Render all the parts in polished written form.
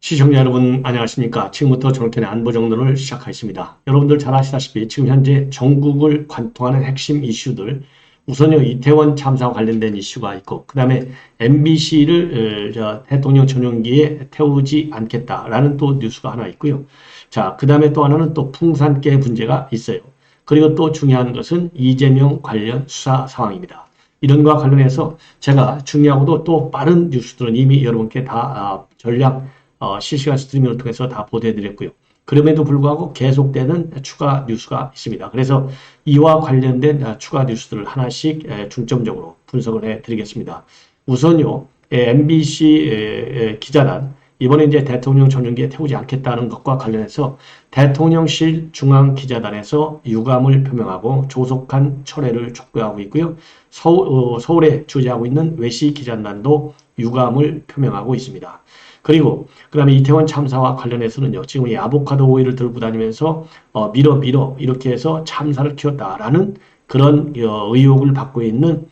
시청자 여러분 안녕하십니까. 지금부터 정권의 안보 정론을 시작하겠습니다. 여러분들 잘 아시다시피 지금 현재 전국을 관통하는 핵심 이슈들, 우선요 이태원 참사와 관련된 이슈가 있고, 그 다음에 MBC를 대통령 전용기에 태우지 않겠다라는 또 뉴스가 하나 있고요. 자, 그 다음에 또 하나는 또 풍산계 문제가 있어요. 그리고 또 중요한 것은 이재명 관련 수사 상황입니다. 이런 것과 관련해서 제가 중요하고도 또 빠른 뉴스들은 이미 여러분께 다 전략 실시간 스트리밍을 통해서 다 보도해드렸고요. 그럼에도 불구하고 계속되는 추가 뉴스가 있습니다. 그래서 이와 관련된 추가 뉴스들을 하나씩 중점적으로 분석을 해드리겠습니다. 우선요, MBC 기자단, 이번에 이제 대통령 전용기에 태우지 않겠다는 것과 관련해서 대통령실 중앙기자단에서 유감을 표명하고 조속한 철회를 촉구하고 있고요. 서울에 주재하고 있는 외시 기자단도 유감을 표명하고 있습니다. 그리고 그 다음에 이태원 참사와 관련해서는요. 지금 이 아보카도 오일을 들고 다니면서 밀어 이렇게 해서 참사를 키웠다라는 그런 의혹을 받고 있는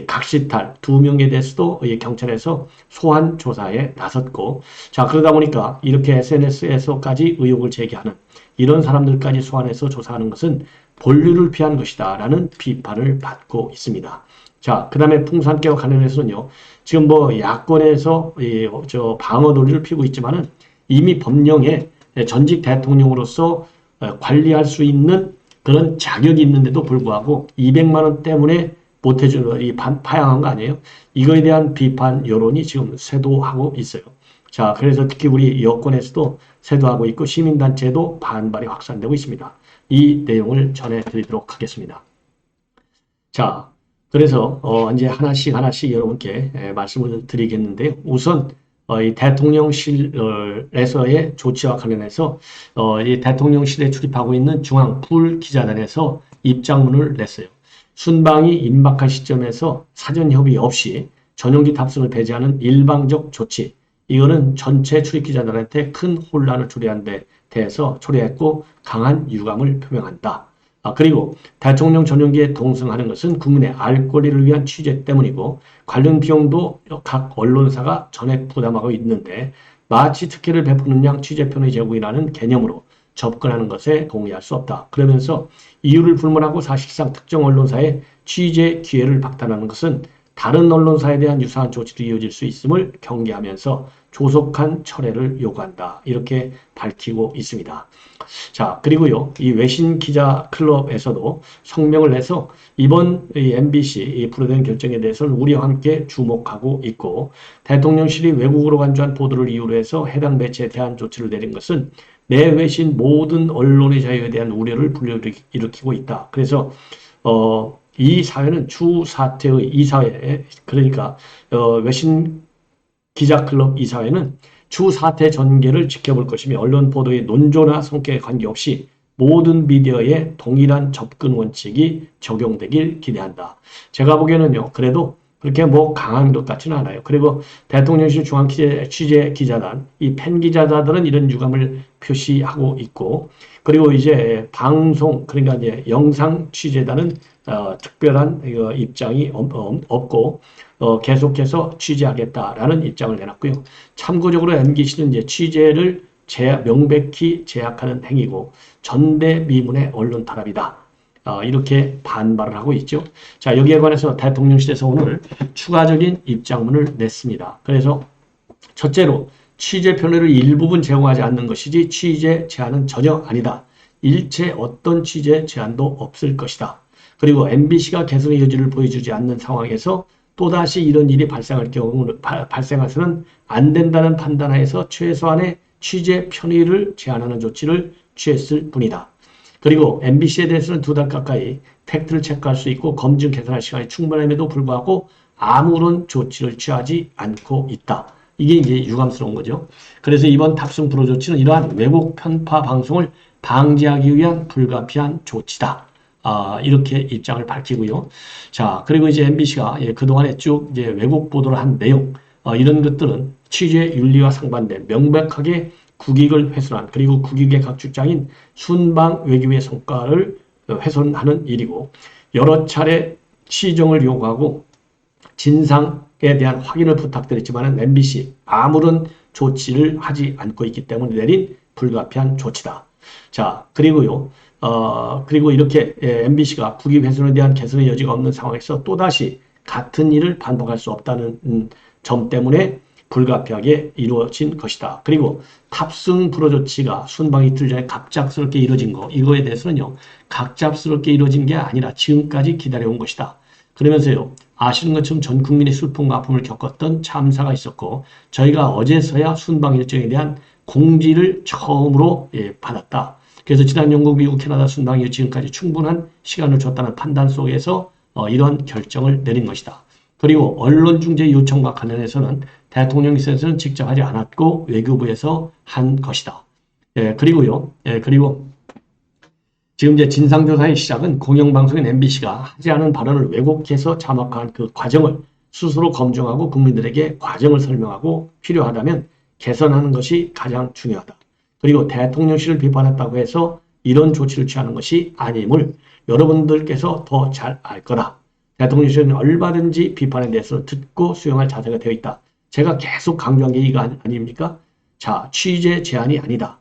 각시탈 2명에 대해서도 경찰에서 소환 조사에 나섰고, 자, 그러다 보니까 이렇게 SNS에서까지 의혹을 제기하는 이런 사람들까지 소환해서 조사하는 것은 본류를 피한 것이다 라는 비판을 받고 있습니다. 자, 그 다음에 풍산계와 관련해서는요, 지금 뭐 야권에서 방어 논리를 피우고 있지만은 이미 법령에 전직 대통령으로서 관리할 수 있는 그런 자격이 있는데도 불구하고 200만 원 때문에 못해주는 이 파양한 거 아니에요? 이거에 대한 비판 여론이 지금 쇄도하고 있어요. 자, 그래서 특히 우리 여권에서도 쇄도하고 있고 시민단체도 반발이 확산되고 있습니다. 이 내용을 전해드리도록 하겠습니다. 자, 그래서 이제 하나씩 여러분께 말씀을 드리겠는데요. 우선 이 대통령실에서의 조치와 관련해서 이 대통령실에 출입하고 있는 중앙불기자단에서 입장문을 냈어요. 순방이 임박할 시점에서 사전 협의 없이 전용기 탑승을 배제하는 일방적 조치, 이거는 전체 출입기자단한테 큰 혼란을 초래한 데 대해서 초래했고 강한 유감을 표명한다. 그리고 대통령 전용기에 동승하는 것은 국민의 알 권리를 위한 취재 때문이고 관련 비용도 각 언론사가 전액 부담하고 있는데 마치 특혜를 베푸는 양 취재편의 제공이라는 개념으로 접근하는 것에 동의할 수 없다. 그러면서 이유를 불문하고 사실상 특정 언론사의 취재 기회를 박탈하는 것은 다른 언론사에 대한 유사한 조치도 이어질 수 있음을 경계하면서 조속한 철회를 요구한다. 이렇게 밝히고 있습니다. 자, 그리고요, 이 외신 기자 클럽에서도 성명을 내서 이번 MBC 불어된 결정에 대해서는 우리와 함께 주목하고 있고, 대통령실이 외국으로 간주한 보도를 이유로 해서 해당 매체에 대한 조치를 내린 것은 내외신 모든 언론의 자유에 대한 우려를 불러일으키고 있다. 그래서 이 사회는 추사태의 이사회, 그러니까 외신 기자클럽 이사회는 추사태 전개를 지켜볼 것이며 언론 보도의 논조나 성격에 관계없이 모든 미디어에 동일한 접근 원칙이 적용되길 기대한다. 제가 보기에는요, 그래도 그렇게 뭐 강한 것 같지는 않아요. 그리고 대통령실 중앙취재 기자단, 이 팬 기자들은 이런 유감을 표시하고 있고, 그리고 이제 방송, 그러니까 이제 영상 취재단은 특별한 입장이 없고 계속해서 취재하겠다라는 입장을 내놨고요. 참고적으로 MBC는 이제 취재를 명백히 제약하는 행위고 전대미문의 언론 탄압이다. 이렇게 반발을 하고 있죠. 자, 여기에 관해서 대통령실에서 오늘 추가적인 입장문을 냈습니다. 그래서 첫째로 취재 편의를 일부분 제공하지 않는 것이지 취재 제한은 전혀 아니다. 일체 어떤 취재 제한도 없을 것이다. 그리고 MBC가 개선의 여지를 보여주지 않는 상황에서 또다시 이런 일이 발생해서는 안 된다는 판단하에서 최소한의 취재 편의를 제한하는 조치를 취했을 뿐이다. 그리고 MBC에 대해서는 2달 가까이 팩트를 체크할 수 있고 검증 개선할 시간이 충분함에도 불구하고 아무런 조치를 취하지 않고 있다. 이게 이제 유감스러운 거죠. 그래서 이번 탑승 불허 조치는 이러한 외국 편파 방송을 방지하기 위한 불가피한 조치다. 이렇게 입장을 밝히고요. 자, 그리고 이제 MBC가 그동안에 쭉 이제 외국 보도를 한 내용, 이런 것들은 취재 윤리와 상반된 명백하게 국익을 훼손한, 그리고 국익의 각축장인 순방 외교의 성과를 훼손하는 일이고, 여러 차례 시정을 요구하고 진상 대한 확인을 부탁드렸지만 MBC 아무런 조치를 하지 않고 있기 때문에 내린 불가피한 조치다. 자, 그리고요. 그리고 이렇게 MBC가 국익 훼손에 대한 개선의 여지가 없는 상황에서 또다시 같은 일을 반복할 수 없다는 점 때문에 불가피하게 이루어진 것이다. 그리고 탑승 불허 조치가 순방 이틀 전에 갑작스럽게 이루어진 거, 이거에 대해서는요, 갑작스럽게 이루어진 게 아니라 지금까지 기다려온 것이다. 그러면서요, 아시는 것처럼 전 국민의 슬픔과 아픔을 겪었던 참사가 있었고, 저희가 어제서야 순방 일정에 대한 공지를 처음으로 받았다. 그래서 지난 영국, 미국, 캐나다 순방 이후 지금까지 충분한 시간을 줬다는 판단 속에서 이런 결정을 내린 것이다. 그리고 언론중재 요청과 관련해서는 대통령실에서는 직접 하지 않았고 외교부에서 한 것이다. 그리고요. 그리고 지금 이제 진상조사의 시작은 공영방송인 MBC가 하지 않은 발언을 왜곡해서 자막한 그 과정을 스스로 검증하고 국민들에게 과정을 설명하고 필요하다면 개선하는 것이 가장 중요하다. 그리고 대통령실을 비판했다고 해서 이런 조치를 취하는 것이 아님을 여러분들께서 더 잘 알 거다. 대통령실은 얼마든지 비판에 대해서 듣고 수용할 자세가 되어 있다. 제가 계속 강조한 게 이거 아닙니까? 자, 취재 제한이 아니다.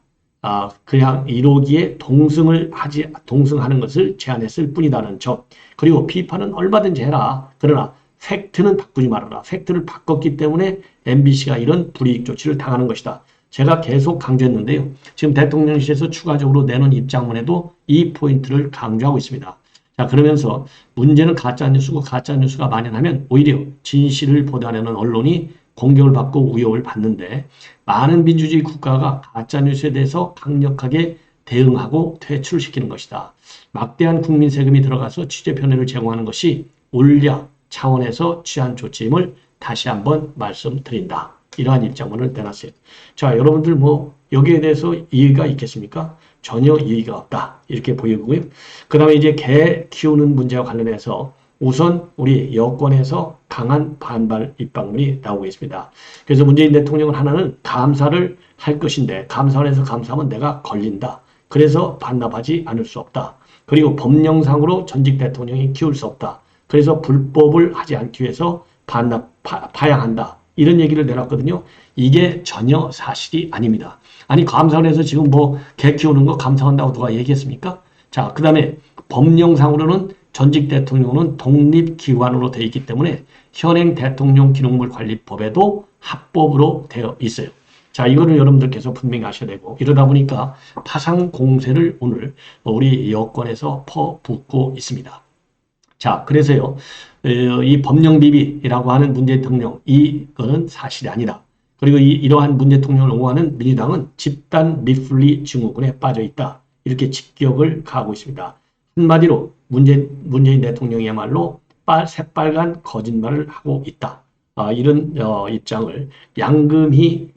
그냥 이러기에 동승하는 것을 제안했을 뿐이다는 점. 그리고 비판은 얼마든지 해라. 그러나 팩트는 바꾸지 말아라. 팩트를 바꿨기 때문에 MBC가 이런 불이익 조치를 당하는 것이다. 제가 계속 강조했는데요. 지금 대통령실에서 추가적으로 내놓은 입장문에도 이 포인트를 강조하고 있습니다. 자, 그러면서 문제는 가짜뉴스고 가짜뉴스가 만연하면 오히려 진실을 보도하려는 언론이 공격을 받고 위협을 받는데 많은 민주주의 국가가 가짜뉴스에 대해서 강력하게 대응하고 퇴출시키는 것이다. 막대한 국민 세금이 들어가서 취재 편의를 제공하는 것이 올려 차원에서 취한 조치임을 다시 한번 말씀드린다. 이러한 입장문을 내놨어요. 자, 여러분들 뭐 여기에 대해서 이의가 있겠습니까? 전혀 이의가 없다. 이렇게 보이고요. 그 다음에 이제 개 키우는 문제와 관련해서 우선 우리 여권에서 강한 반발 입방문이 나오고 있습니다. 그래서 문재인 대통령은 하나는 감사를 할 것인데 감사를 해서 감사하면 내가 걸린다. 그래서 반납하지 않을 수 없다. 그리고 법령상으로 전직 대통령이 키울 수 없다. 그래서 불법을 하지 않기 위해서 파양한다. 이런 얘기를 내놨거든요. 이게 전혀 사실이 아닙니다. 아니 감사를 해서 지금 뭐 개 키우는 거 감사한다고 누가 얘기했습니까? 자, 그 다음에 법령상으로는 전직 대통령은 독립기관으로 되어 있기 때문에 현행 대통령 기록물 관리법에도 합법으로 되어 있어요. 자, 이거를 여러분들께서 분명히 아셔야 되고 이러다 보니까 파상 공세를 오늘 우리 여권에서 퍼붓고 있습니다. 자, 그래서요, 이 법령 비비라고 하는 문재인 대통령, 이거는 사실이 아니다. 그리고 이러한 문재인 대통령을 옹호하는 민주당은 집단 미플리 증후군에 빠져 있다. 이렇게 직격을 가하고 있습니다. 한마디로 문재인 대통령이야말로 새빨간 거짓말을 하고 있다. 이런 입장을 양금희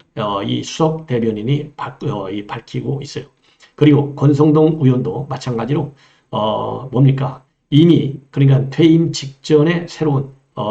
이 수석 대변인이 밝히고 있어요. 그리고 권성동 의원도 마찬가지로 뭡니까? 이미 그러니까 퇴임 직전에 새로운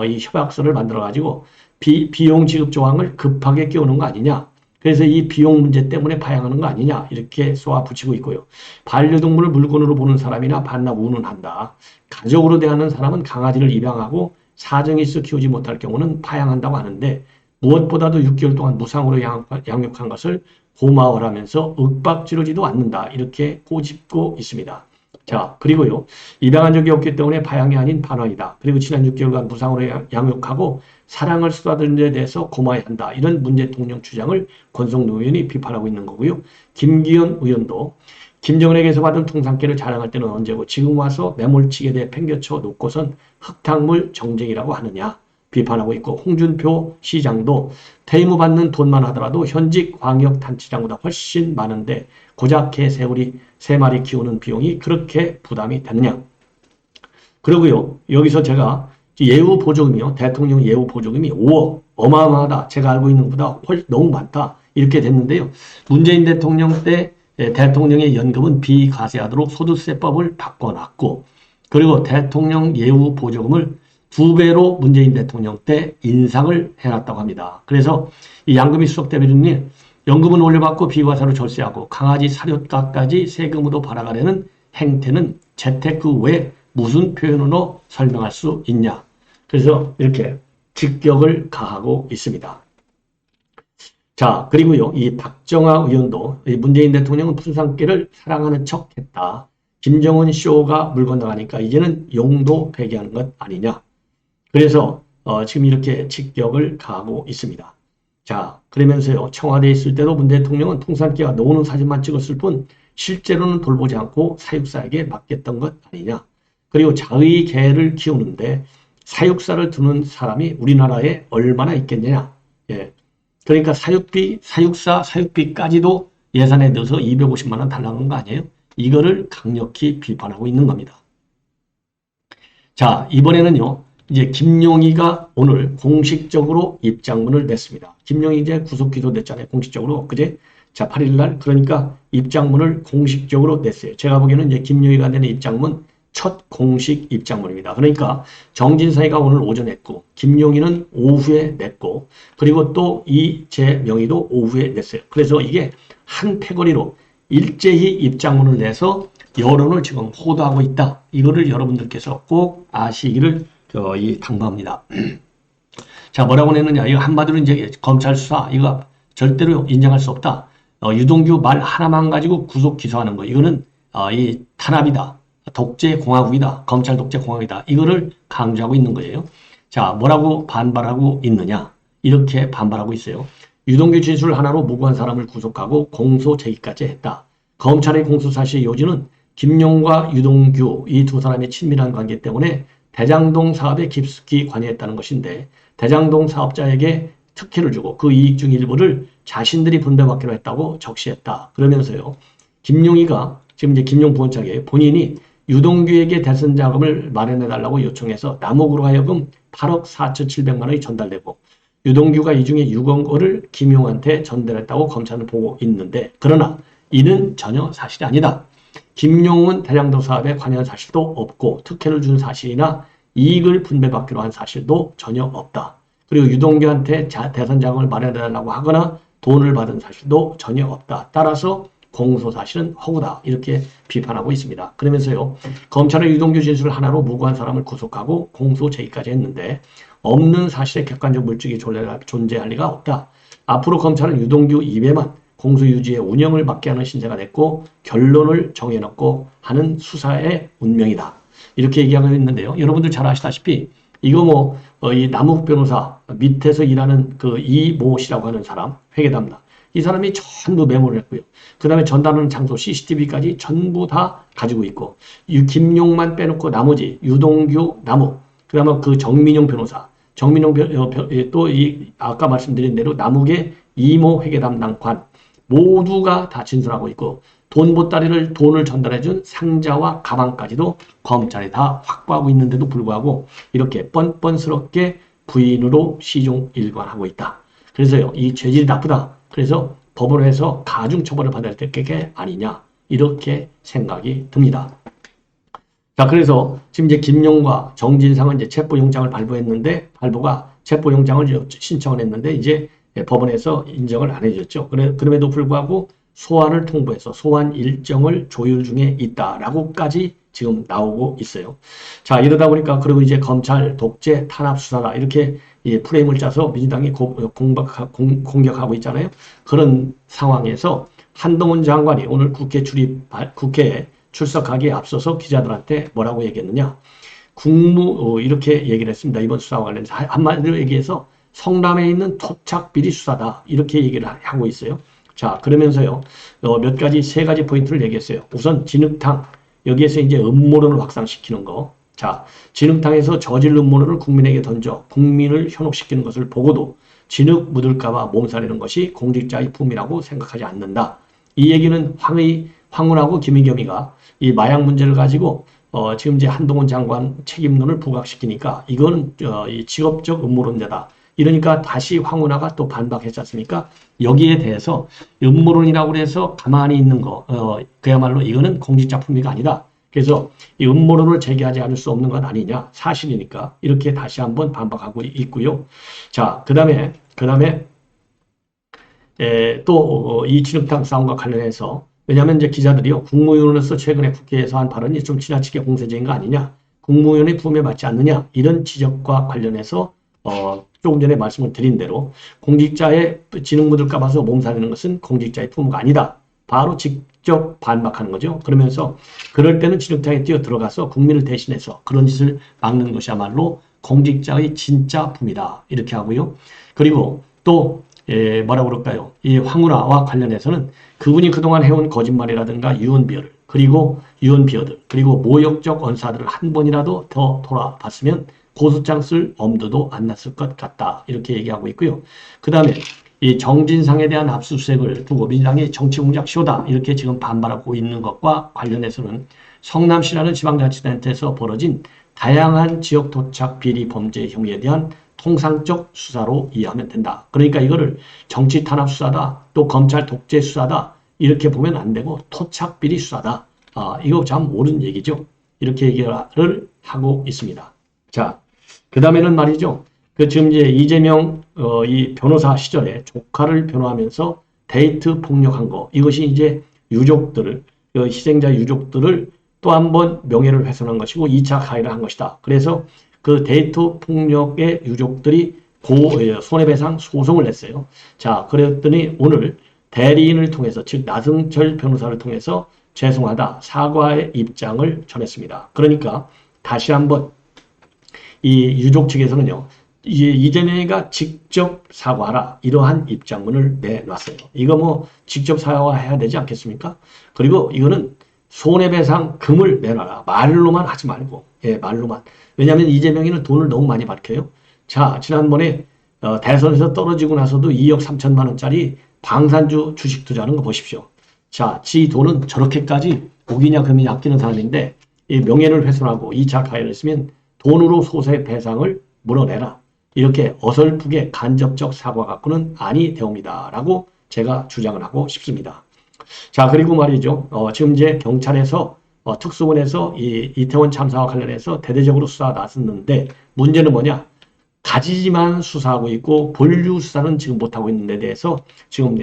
이 협약서를 만들어 가지고 비용 지급 조항을 급하게 끼우는 거 아니냐. 그래서 이 비용 문제 때문에 파양하는 거 아니냐 이렇게 쏘아붙이고 있고요. 반려동물을 물건으로 보는 사람이나 반납 운운한다. 가족으로 대하는 사람은 강아지를 입양하고 사정이 있어 키우지 못할 경우는 파양한다고 하는데 무엇보다도 6개월 동안 무상으로 양육한 것을 고마워하면서 윽박지르지도 않는다. 이렇게 꼬집고 있습니다. 자, 그리고요. 입양한 적이 없기 때문에 파양이 아닌 반환이다. 그리고 지난 6개월간 무상으로 양육하고 사랑을 쏟아드린 데 대해서 고마워야 한다. 이런 문재인 대통령 주장을 권성동 의원이 비판하고 있는 거고요. 김기현 의원도 김정은에게서 받은 통상계를 자랑할 때는 언제고 지금 와서 매몰치게 대해 팽겨쳐 놓고선 흙탕물 정쟁이라고 하느냐 비판하고 있고 홍준표 시장도 퇴임 후 받는 돈만 하더라도 현직 광역단체장보다 훨씬 많은데 고작 개 세우리 3마리 키우는 비용이 그렇게 부담이 되느냐. 그리고요. 여기서 제가 예우 보조금이요. 대통령 예우 보조금이 5억. 어마어마하다. 제가 알고 있는 것보다 너무 많다. 이렇게 됐는데요. 문재인 대통령 때 대통령의 연금은 비과세하도록 소득세법을 바꿔놨고 그리고 대통령 예우 보조금을 2배로 문재인 대통령 때 인상을 해놨다고 합니다. 그래서 이 양금희 수석 대변인님 연금은 올려받고 비과세로 절세하고 강아지 사료값까지 세금으로 받아가려는 행태는 재테크 외에 무슨 표현으로 설명할 수 있냐. 그래서 이렇게 직격을 가하고 있습니다. 자, 그리고요, 이 박정아 의원도 이 문재인 대통령은 푸른산길을 사랑하는 척 했다. 김정은 쇼가 물 건너가니까 이제는 용도 폐기하는 것 아니냐. 그래서 지금 이렇게 직격을 가하고 있습니다. 자, 그러면서요, 청와대에 있을 때도 문 대통령은 풍산개와 노는 사진만 찍었을 뿐 실제로는 돌보지 않고 사육사에게 맡겼던 것 아니냐. 그리고 자의 개를 키우는데 사육사를 두는 사람이 우리나라에 얼마나 있겠느냐. 예. 그러니까 사육사 사육비까지도 예산에 넣어서 250만 원 달라는 거 아니에요? 이거를 강력히 비판하고 있는 겁니다. 자, 이번에는요, 이제 김용희가 오늘 공식적으로 입장문을 냈습니다. 김용희 이제 구속 기소됐잖아요. 공식적으로. 그제? 자, 8일날. 그러니까 입장문을 공식적으로 냈어요. 제가 보기에는 이제 김용희가 내는 입장문 첫 공식 입장문입니다. 그러니까 정진상이가 오늘 오전에 냈고, 김용희는 오후에 냈고, 그리고 또 이재명희도 오후에 냈어요. 그래서 이게 한 패거리로 일제히 입장문을 내서 여론을 지금 호도하고 있다. 이거를 여러분들께서 꼭 아시기를 당부합니다. 자, 뭐라고 냈느냐. 이거 한마디로 이제 검찰 수사, 이거 절대로 인정할 수 없다. 유동규 말 하나만 가지고 구속 기소하는 거. 이거는 이 탄압이다. 독재 공화국이다. 검찰 독재 공화국이다. 이거를 강조하고 있는 거예요. 자, 뭐라고 반발하고 있느냐. 이렇게 반발하고 있어요. 유동규 진술 하나로 무고한 사람을 구속하고 공소 제기까지 했다. 검찰의 공소 사실의 요지는 김용과 유동규 이 두 사람의 친밀한 관계 때문에 대장동 사업에 깊숙이 관여했다는 것인데 대장동 사업자에게 특혜를 주고 그 이익 중 일부를 자신들이 분배받기로 했다고 적시했다. 그러면서요. 김용희가 지금 이제 김용 부원장이 본인이 유동규에게 대선 자금을 마련해달라고 요청해서 남욱으로 하여금 8억 4,700만 원이 전달되고 유동규가 이 중에 6억 원을 김용한테 전달했다고 검찰은 보고 있는데 그러나 이는 전혀 사실이 아니다. 김용은 대장동 사업에 관여한 사실도 없고 특혜를 준 사실이나 이익을 분배받기로 한 사실도 전혀 없다. 그리고 유동규한테 대선 자금을 마련해달라고 하거나 돈을 받은 사실도 전혀 없다. 따라서 공소 사실은 허구다. 이렇게 비판하고 있습니다. 그러면서요. 검찰은 유동규 진술 하나로 무고한 사람을 구속하고 공소 제기까지 했는데 없는 사실의 객관적 물증이 존재할 리가 없다. 앞으로 검찰은 유동규 입에만 공소 유지의 운영을 맡게 하는 신세가 됐고 결론을 정해놓고 하는 수사의 운명이다. 이렇게 얘기하고 있는데요. 여러분들 잘 아시다시피 이거 이 남욱 변호사 밑에서 일하는 그 이모 씨라고 하는 사람 회계담당 이 사람이 전부 메모를 했고요. 그 다음에 전달하는 장소 CCTV까지 전부 다 가지고 있고 김용만 빼놓고 나머지 유동규, 남욱 그 다음에 그 정민용 변호사 또 이 아까 말씀드린 대로 남욱의 이모 회계담당관 모두가 다 진술하고 있고 돈 보따리를 돈을 전달해준 상자와 가방까지도 검찰이 다 확보하고 있는데도 불구하고 이렇게 뻔뻔스럽게 부인으로 시종 일관하고 있다. 그래서요 이 죄질이 나쁘다. 그래서 법원에서 가중처벌을 받아야 될 게 아니냐 이렇게 생각이 듭니다. 자 그래서 지금 이제 김용과 정진상은 이제 체포영장을 발부했는데 체포영장을 신청을 했는데 이제 법원에서 인정을 안 해줬죠. 그럼에도 불구하고 소환을 통보해서 소환 일정을 조율 중에 있다라고까지 지금 나오고 있어요. 자 이러다 보니까 그리고 이제 검찰 독재 탄압 수사다 이렇게 프레임을 짜서 민주당이 공격하고 있잖아요. 그런 상황에서 한동훈 장관이 오늘 국회에 출석하기에 앞서서 기자들한테 뭐라고 얘기했느냐. 이렇게 얘기를 했습니다. 이번 수사와 관련해서 한마디로 얘기해서 성남에 있는 토착비리 수사다 이렇게 얘기를 하고 있어요. 자 그러면서요 세 가지 포인트를 얘기했어요. 우선 진흙탕 여기에서 이제 음모론을 확산시키는 거. 자 진흙탕에서 저질 음모론을 국민에게 던져 국민을 현혹시키는 것을 보고도 진흙 묻을까봐 몸살이는 것이 공직자의 품이라고 생각하지 않는다. 이 얘기는 황운하고 김의겸이가 이 마약 문제를 가지고 지금 이제 한동훈 장관 책임론을 부각시키니까 이거는 이 직업적 음모론자다. 이러니까 다시 황운하가 또 반박했지 않습니까? 여기에 대해서 음모론이라고 해서 가만히 있는 거 그야말로 이거는 공직자 품위가 아니다. 그래서 이 음모론을 제기하지 않을 수 없는 건 아니냐. 사실이니까 이렇게 다시 한번 반박하고 있고요. 자, 그 다음에 또 이 진흙탕 싸움과 관련해서 왜냐하면 이제 기자들이요. 국무위원으로서 최근에 국회에서 한 발언이 좀 지나치게 공세적인 거 아니냐. 국무위원의 품에 맞지 않느냐. 이런 지적과 관련해서 조금 전에 말씀을 드린 대로 공직자의 지능 묻을까 봐서 몸살리는 것은 공직자의 품무가 아니다. 바로 직접 반박하는 거죠. 그러면서 그럴 때는 진흙탕에 뛰어 들어가서 국민을 대신해서 그런 짓을 막는 것이야말로 공직자의 진짜 품이다. 이렇게 하고요. 그리고 또 뭐라고 그럴까요? 이 황운하와 관련해서는 그분이 그동안 해온 거짓말이라든가 유언비어를 그리고 유언비어들 그리고 모욕적 언사들을 한 번이라도 더 돌아봤으면 고소장 쓸 엄두도 안 났을 것 같다. 이렇게 얘기하고 있고요. 그 다음에 이 정진상에 대한 압수수색을 두고 민주당이 정치공작 쇼다. 이렇게 지금 반발하고 있는 것과 관련해서는 성남시라는 지방자치단체에서 벌어진 다양한 지역 토착 비리 범죄 혐의에 대한 통상적 수사로 이해하면 된다. 그러니까 이거를 정치 탄압 수사다, 또 검찰 독재 수사다 이렇게 보면 안 되고 토착 비리 수사다. 이거 참 옳은 얘기죠. 이렇게 얘기를 하고 있습니다. 자, 그 다음에는 말이죠. 지금 이제 이재명 이 변호사 시절에 조카를 변호하면서 데이트 폭력한 거 이것이 이제 유족들을 희생자 유족들을 또 한 번 명예를 훼손한 것이고 2차 가해를 한 것이다. 그래서 그 데이트 폭력의 유족들이 손해배상 소송을 냈어요. 자, 그랬더니 오늘 대리인을 통해서 즉 나승철 변호사를 통해서 죄송하다 사과의 입장을 전했습니다. 그러니까 다시 한번 이 유족 측에서는요. 이재명이가 직접 사과하라 이러한 입장문을 내놨어요. 이거 뭐 직접 사과해야 되지 않겠습니까? 그리고 이거는 손해배상 금을 내놔라. 말로만 하지 말고 말로만. 왜냐하면 이재명이는 돈을 너무 많이 밝혀요. 자, 지난번에 대선에서 떨어지고 나서도 2억 3천만 원짜리 방산주 주식 투자하는 거 보십시오. 자, 지 돈은 저렇게까지 고기냐 금이냐 아끼는 사람인데 이 명예를 훼손하고 2차 가해를 했으면 돈으로 손해배상을 물어내라. 이렇게 어설프게 간접적 사과 갖고는 아니 되옵니다. 라고 제가 주장을 하고 싶습니다. 자, 그리고 말이죠. 지금 이제 경찰에서 특수본에서 이 이태원 참사와 관련해서 대대적으로 수사가 나섰는데 문제는 뭐냐? 가지지만 수사하고 있고 본류 수사는 지금 못하고 있는 데 대해서 지금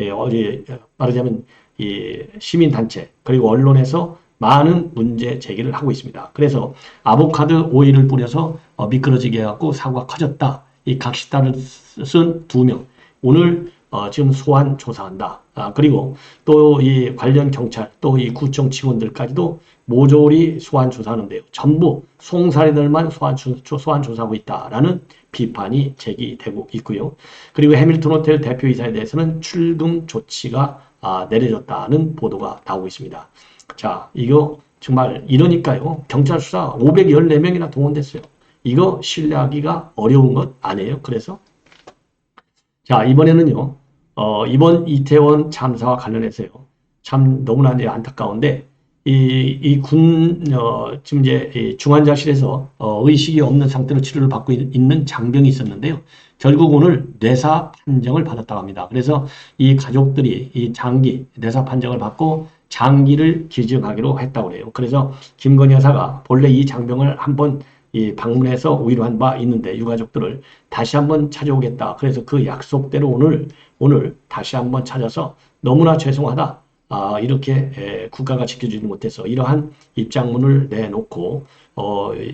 말하자면 이 시민단체 그리고 언론에서 많은 문제 제기를 하고 있습니다. 그래서 아보카도 오일을 뿌려서 미끄러지게 해갖고 사고가 커졌다. 이 각시탈을 쓴 2명 오늘 지금 소환 조사한다. 그리고 또 이 관련 경찰 또 이 구청 직원들까지도 모조리 소환 조사하는데요. 전부 송사리들만 소환 조사하고 있다라는 비판이 제기되고 있고요. 그리고 해밀턴 호텔 대표이사에 대해서는 출금 조치가 내려졌다는 보도가 나오고 있습니다. 자, 이거 정말 이러니까요. 경찰 수사 514명이나 동원됐어요. 이거 신뢰하기가 어려운 것 아니에요. 그래서 자, 이번에는요. 이번 이태원 참사와 관련해서요. 참 너무나 이제 안타까운데 지금 이제 중환자실에서 의식이 없는 상태로 치료를 받고 있는 장병이 있었는데요. 결국 오늘 뇌사 판정을 받았다고 합니다. 그래서 이 가족들이 이 뇌사 판정을 받고 장기를 기증하기로 했다고 해요. 그래서 김건희 여사가 본래 이 장병을 한번 방문해서 위로한 바 있는데 유가족들을 다시 한번 찾아오겠다. 그래서 그 약속대로 오늘 다시 한번 찾아서 너무나 죄송하다. 이렇게 국가가 지켜주지 못해서 이러한 입장문을 내놓고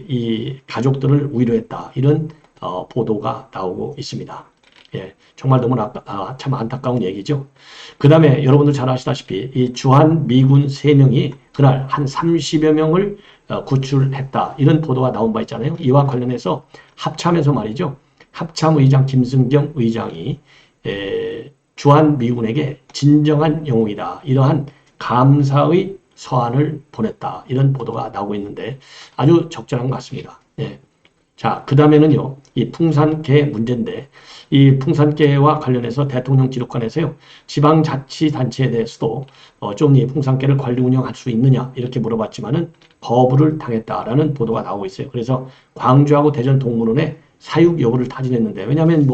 이 가족들을 위로했다. 이런 보도가 나오고 있습니다. 예, 정말 너무나 참 안타까운 얘기죠. 그 다음에 여러분들 잘 아시다시피 이 주한 미군 3명이 그날 한 30여 명을 구출했다. 이런 보도가 나온 바 있잖아요. 이와 관련해서 합참에서 말이죠. 합참 의장 김승경 의장이 주한 미군에게 진정한 영웅이다. 이러한 감사의 서한을 보냈다. 이런 보도가 나오고 있는데 아주 적절한 것 같습니다. 예. 자, 그 다음에는요, 이 풍산개 문제인데, 이 풍산개와 관련해서 대통령 지록관에서요, 지방자치단체에 대해서도 좀 이 풍산개를 관리 운영할 수 있느냐, 이렇게 물어봤지만은 거부를 당했다라는 보도가 나오고 있어요. 그래서 광주하고 대전 동물원에 사육 여부를 타진했는데, 왜냐하면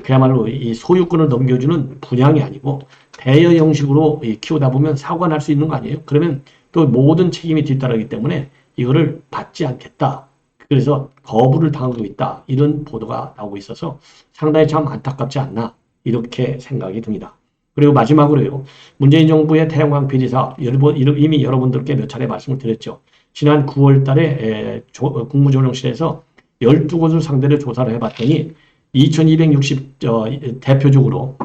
그야말로 이 소유권을 넘겨주는 분양이 아니고, 대여 형식으로 키우다 보면 사고가 날 수 있는 거 아니에요? 그러면 또 모든 책임이 뒤따르기 때문에 이거를 받지 않겠다. 그래서 거부를 당하고 있다. 이런 보도가 나오고 있어서 상당히 참 안타깝지 않나 이렇게 생각이 듭니다. 그리고 마지막으로요. 문재인 정부의 태양광 비리 사업 이미 여러분들께 몇 차례 말씀을 드렸죠. 지난 9월 달에 국무조정실에서 12곳을 상대로 조사를 해봤더니 2260 대표적으로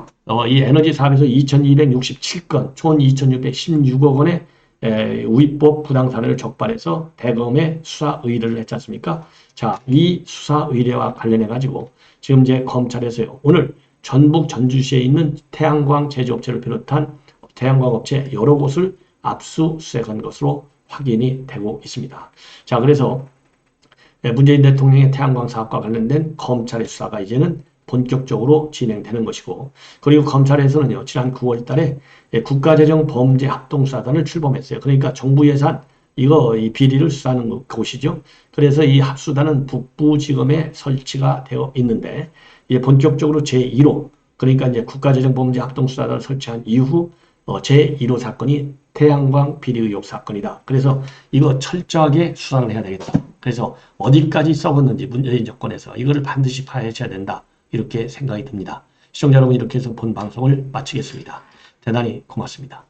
이 에너지 사업에서 2267건, 총 2616억 원의 위법 부당 사례를 적발해서 대검에 수사 의뢰를 했지 않습니까? 자, 이 수사 의뢰와 관련해 가지고 지금 이제 검찰에서요, 오늘 전북 전주시에 있는 태양광 제조업체를 비롯한 태양광 업체 여러 곳을 압수수색한 것으로 확인이 되고 있습니다. 자, 그래서 문재인 대통령의 태양광 사업과 관련된 검찰의 수사가 이제는 본격적으로 진행되는 것이고, 그리고 검찰에서는요, 지난 9월 달에 국가재정범죄합동수사단을 출범했어요. 그러니까 정부 예산, 이 비리를 수사하는 곳이죠. 그래서 이 합수단은 북부지검에 설치가 되어 있는데, 이제 본격적으로 제1호, 그러니까 이제 국가재정범죄합동수사단을 설치한 이후 제1호 사건이 태양광 비리 의혹 사건이다. 그래서 이거 철저하게 수사를 해야 되겠다. 그래서 어디까지 썩었는지 문재인 정권에서 이거를 반드시 파헤쳐야 된다. 이렇게 생각이 듭니다. 시청자 여러분, 이렇게 해서 본 방송을 마치겠습니다. 대단히 고맙습니다.